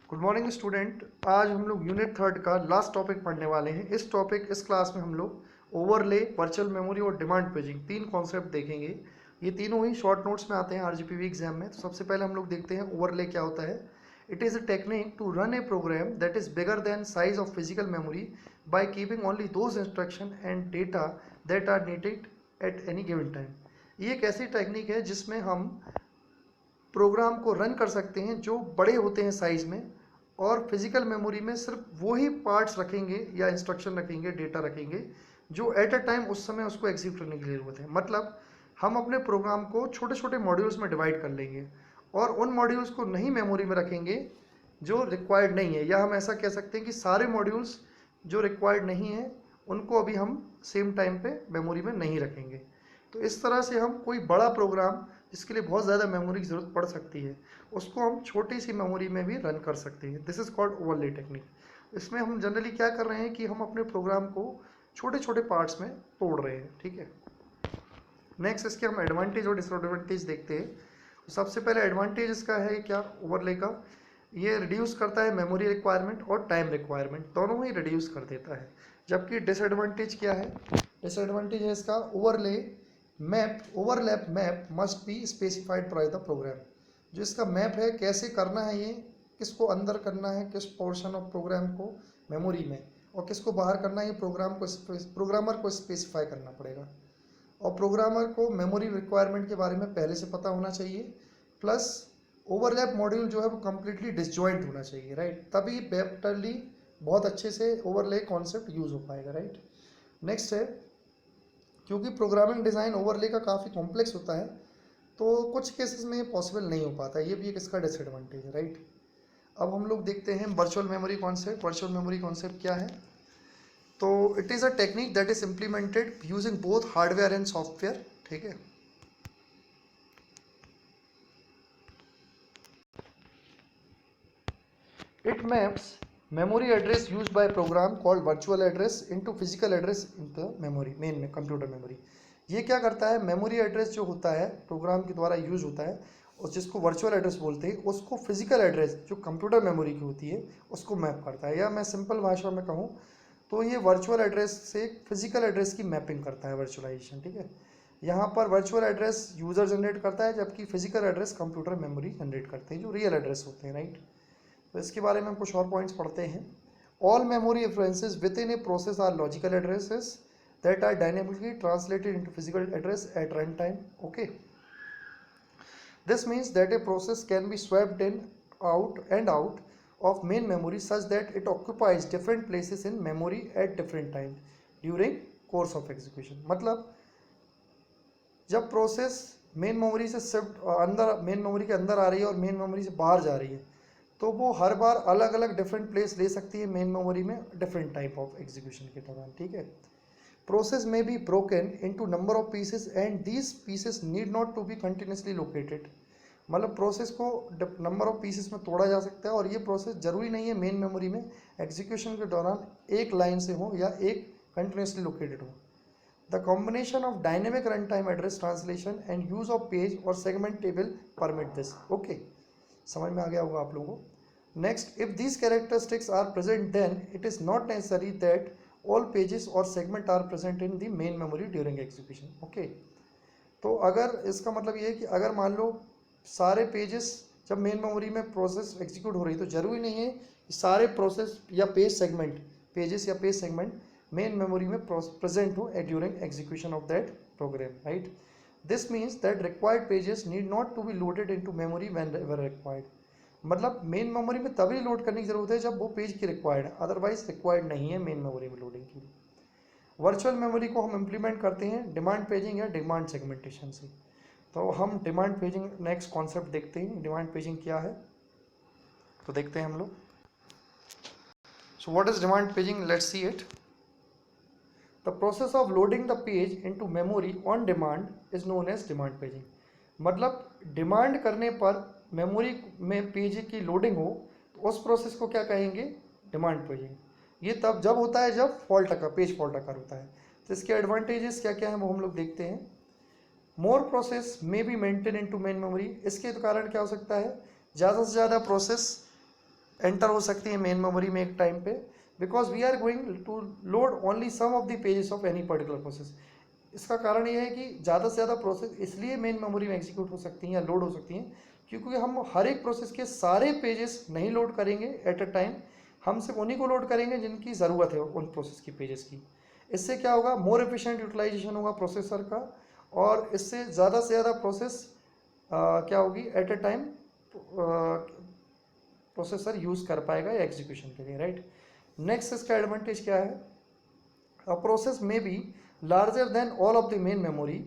Good morning student. आज हम लोग यूनिट थर्ड का लास्ट टॉपिक पढ़ने वाले हैं। इस क्लास में हम लोग ओवरले, वर्चुअल मेमोरी और डिमांड पेजिंग तीन कॉन्सेप्ट देखेंगे। ये तीनों ही शॉर्ट नोट्स में आते हैं आरजीपीवी एग्जाम में। तो सबसे पहले हम लोग देखते हैं ओवरले क्या होता है। It is a technique to run a program that is bigger than size of physical memory by keeping only those instruction and data that are needed at any given time. ये एक ऐसी technique है जिसमें हम programme को run कर सकते हैं जो बड़े होते हैं साइज में, और फिजिकल मेमोरी में सिर्फ वही पार्ट्स रखेंगे या इंस्ट्रक्शन रखेंगे, डेटा रखेंगे जो एट अ टाइम उस समय उसको एग्जीक्यूट करने के लिए ज़रूरत है। मतलब हम अपने प्रोग्राम को छोटे छोटे मॉड्यूल्स में डिवाइड कर लेंगे और उन मॉड्यूल्स को नहीं मेमोरी में रखेंगे जो रिक्वायर्ड नहीं है, या हम ऐसा कह सकते हैं कि सारे मॉड्यूल्स जो रिक्वायर्ड नहीं है उनको अभी हम सेम टाइम पे मेमोरी में नहीं रखेंगे। तो इस तरह से हम कोई बड़ा प्रोग्राम जिसके लिए बहुत ज़्यादा मेमोरी की ज़रूरत पड़ सकती है उसको हम छोटी सी मेमोरी में भी रन कर सकते हैं। This is called overlay technique. इसमें हम जनरली क्या कर रहे हैं कि हम अपने प्रोग्राम को छोटे छोटे पार्ट्स में तोड़ रहे हैं। ठीक है, नेक्स्ट इसके हम एडवांटेज और डिसएडवांटेज देखते हैं। तो सबसे पहले एडवांटेज इसका है क्या, ओवरले का, ये रिड्यूस करता है मेमोरी रिक्वायरमेंट और टाइम रिक्वायरमेंट, दोनों ही रिड्यूस कर देता है। जबकि डिसएडवांटेज क्या है, डिसएडवांटेज है इसका overlap map must be specified by the program. जो इसका मैप है, कैसे करना है, ये किसको अंदर करना है, किस पोर्शन ऑफ प्रोग्राम को मेमोरी में, और किसको बाहर करना है, ये प्रोग्रामर को स्पेसिफाई करना पड़ेगा। और प्रोग्रामर को मेमोरी रिक्वायरमेंट के बारे में पहले से पता होना चाहिए, प्लस ओवरलैप मॉड्यूल जो है वो कम्प्लीटली डिसजॉइंट होना चाहिए, राइट। तभी बेटरली बहुत अच्छे से ओवरले कॉन्सेप्ट यूज़ हो पाएगा, राइट। नेक्स्ट है, क्योंकि प्रोग्रामिंग डिज़ाइन ओवरले का काफ़ी कॉम्प्लेक्स होता है तो कुछ केसेस में ये पॉसिबल नहीं हो पाता, ये भी एक इसका डिसएडवांटेज है, राइट। अब हम लोग देखते हैं virtual memory concept. Virtual memory concept क्या है, तो it is a technique that is implemented using both hardware and software. ठीक है, it maps memory address used by a program called virtual address into physical address in the memory, main में computer memory. ये क्या करता है, memory address जो होता है प्रोग्राम के द्वारा यूज होता है और जिसको वर्चुअल एड्रेस बोलते हैं, उसको फिजिकल एड्रेस जो कंप्यूटर मेमोरी की होती है उसको मैप करता है। या मैं सिंपल भाषा में कहूँ तो ये वर्चुअल एड्रेस से फिजिकल एड्रेस की मैपिंग करता है, वर्चुअलाइजेशन। ठीक है, यहाँ पर वर्चुअल एड्रेस यूज़र जनरेट करता है जबकि physical address computer memory generate करते हैं जो रियल एड्रेस होते हैं, राइट। तो इसके बारे में हम कुछ और पॉइंट्स पढ़ते हैं। All memory references within a process are logical addresses that are dynamically translated into physical address at run time. Okay, this means that a process can be swapped in out and out of main memory such that it occupies different places in memory at different time during course of execution। मतलब जब process main memory से shift अंदर, main memory के अंदर आ रही है और main memory से बाहर जा रही है, तो वो हर बार अलग अलग डिफरेंट प्लेस ले सकती है मेन मेमोरी में डिफरेंट टाइप ऑफ एग्जीक्यूशन के दौरान। ठीक है, process may be broken into number of pieces and these pieces need not to be continuously located. मतलब प्रोसेस को नंबर ऑफ पीसेस में तोड़ा जा सकता है और ये प्रोसेस जरूरी नहीं है मेन मेमोरी में एग्जीक्यूशन के दौरान एक लाइन से हो या एक कंटिन्यूसली लोकेटेड हो। The combination of dynamic run time address translation and use of page और segment table permit this. Okay, समझ में आ गया होगा आप लोगों को। Next, if these characteristics are present then it is not necessary that all pages और segment are present in the main memory during execution. Okay, तो अगर इसका मतलब ये है कि अगर मान लो सारे पेजेस जब मेन मेमोरी में प्रोसेस एग्जीक्यूट हो रही है तो जरूरी नहीं है कि सारे प्रोसेस या पेज सेगमेंट, पेजेस या पेज सेगमेंट मेन मेमोरी में प्रेजेंट हो during execution of that program, right. This means that required pages need not to be loaded into memory whenever required. मतलब मेन मेमोरी में तभी load करने की जरूरत है जब वो पेज की रिक्वायर्ड है, अदरवाइज रिक्वायर्ड नहीं है मेन मेमोरी में लोडिंग की। वर्चुअल मेमोरी को हम इम्प्लीमेंट करते हैं डिमांड पेजिंग या डिमांड सेगमेंटेशन से। तो हम डिमांड पेजिंग नेक्स्ट कॉन्सेप्ट देखते हैं। डिमांड पेजिंग क्या है तो देखते हैं हम लोग। So what is demand paging, let's see it. The process of loading the page into memory on demand is known as demand paging. मतलब डिमांड करने पर मेमोरी में पेज की लोडिंग हो तो उस प्रोसेस को क्या कहेंगे, डिमांड पेजिंग। ये तब जब होता है जब फॉल्ट अकर, पेज फॉल्ट अकर होता है। तो इसके एडवांटेजेस क्या क्या हैं वो हम लोग देखते हैं। More process may be maintained into main memory. इसके कारण क्या हो सकता है, ज़्यादा से ज़्यादा प्रोसेस एंटर हो सकती है मेन मेमोरी में एक टाइम पे, because we are going to load only some of the pages of any particular process. इसका कारण ये है कि ज़्यादा से ज़्यादा प्रोसेस इसलिए मेन मेमोरी में एग्जीक्यूट हो सकती हैं या लोड हो सकती हैं, क्योंकि हम हर एक प्रोसेस के सारे पेजेस नहीं लोड करेंगे एट अ टाइम, हम सिर्फ उन्हीं को लोड करेंगे जिनकी ज़रूरत है उन प्रोसेस की पेजेस की। इससे क्या होगा, मोर एफिशिएंट यूटिलाइजेशन होगा प्रोसेसर का, और इससे ज़्यादा से ज़्यादा प्रोसेस क्या होगी at a time processor use कर पाएगा या एग्जीक्यूशन के लिए, राइट। नेक्स्ट इसका एडवांटेज क्या है, a process may be larger than all of the main memory.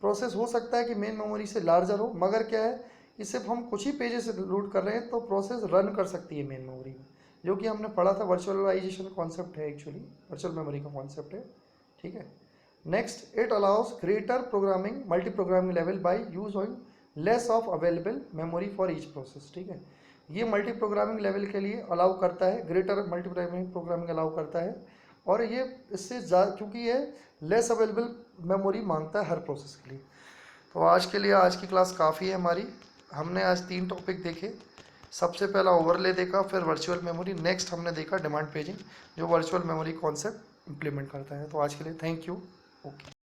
Process हो सकता है कि मेन मेमोरी से लार्जर हो, मगर क्या है कि सिर्फ हम कुछ ही पेजेस लोड कर रहे हैं तो प्रोसेस रन कर सकती है मेन मेमोरी में, जो कि हमने पढ़ा था, वर्चुअलाइजेशन कॉन्सेप्ट है, एक्चुअली वर्चुअल मेमोरी का कॉन्सेप्ट है, ठीक है। Next, it allows greater programming multi programming level by use on less of available memory for each process, ठीक है। ये मल्टी प्रोग्रामिंग लेवल के लिए अलाउ करता है, ग्रेटर मल्टी प्रोग्रामिंग अलाउ करता है, और ये इससे क्योंकि ये लेस अवेलेबल मेमोरी मांगता है हर प्रोसेस के लिए। तो आज के लिए आज की क्लास काफ़ी है हमारी। हमने आज 3 टॉपिक देखे। सबसे पहला ओवरले देखा, फिर वर्चुअल मेमोरी, नेक्स्ट हमने देखा डिमांड पेजिंग, जो वर्चुअल मेमोरी कॉन्सेप्ट इंप्लीमेंट करता है। तो आज के लिए थैंक यू, ओके।